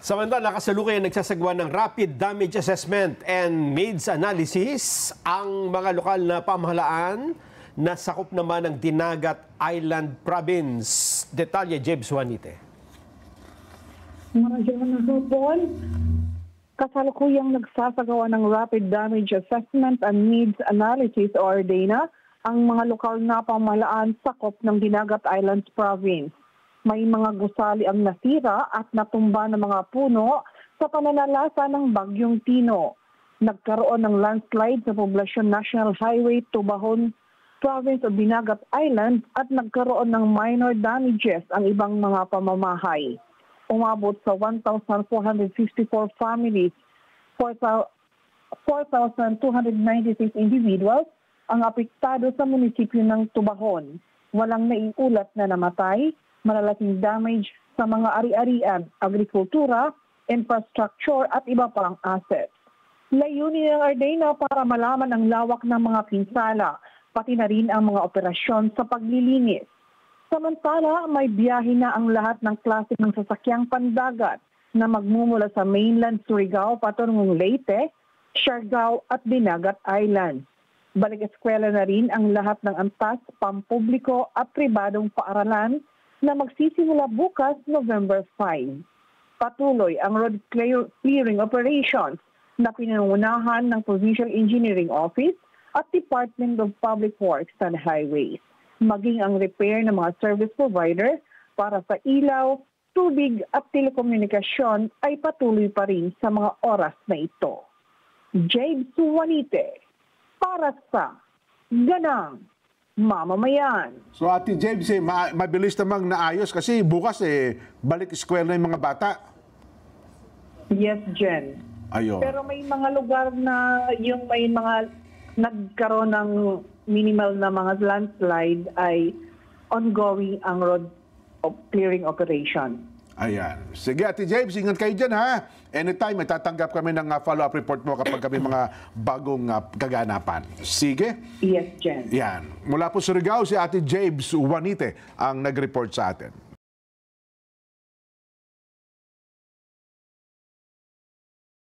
Samantala, kasalukuyan nagsasagawa ng rapid damage assessment and needs analysis ang mga lokal na pamahalaan na sakop naman ng Dinagat Island Province. Detalye, Jebs Juanite. Maraming hapon. Kasalukuyang nagsasagawa ng rapid damage assessment and needs analysis o RDANA ang mga lokal na pamahalaan sakop ng Dinagat Island Province. May mga gusali ang nasira at natumba ng mga puno sa pananalasa ng Bagyong Tino. Nagkaroon ng landslide sa Poblacion National Highway Tubahon, Province of Dinagat Island at nagkaroon ng minor damages ang ibang mga pamamahay. Umabot sa 1,454 families, 4,296 individuals ang apektado sa munisipyo ng Tubahon. Walang naiulat na namatay, malalaking damage sa mga ari-arian, agrikultura, infrastructure at iba pang assets. Layunin ng RDANA para malaman ang lawak ng mga pinsala, pati na rin ang mga operasyon sa paglilinis. Samantala, may biyahe na ang lahat ng klase ng sasakyang pandagat na magmumula sa mainland Surigao patungong Leyte, Siargao at Dinagat Islands. Balik-eskwela na rin ang lahat ng antas, pampubliko at pribadong paaralan na magsisimula bukas November 5. Patuloy ang road clearing operations na pinangunahan ng Provincial Engineering Office at Department of Public Works and Highways. Maging ang repair ng mga service provider para sa ilaw, tubig at telekomunikasyon ay patuloy pa rin sa mga oras na ito. Jade Suwanite para sa Ganang Mamamayan. So Ate James, mabilis namang naayos kasi bukas balik eskwela yung mga bata. Yes, Jen. Ayun. Pero may mga lugar na yung may mga nagkaroon ng minimal na mga landslide ay ongoing ang road clearing operation. Ayan. Sige Ate James, ingat kayo dyan ha. Anytime, matatanggap kami ng follow-up report mo kapag kami mga bagong kaganapan. Sige? Yes, Jen. Yan. Mula po sa Surigao, si Ate James Juanite ang nag-report sa atin.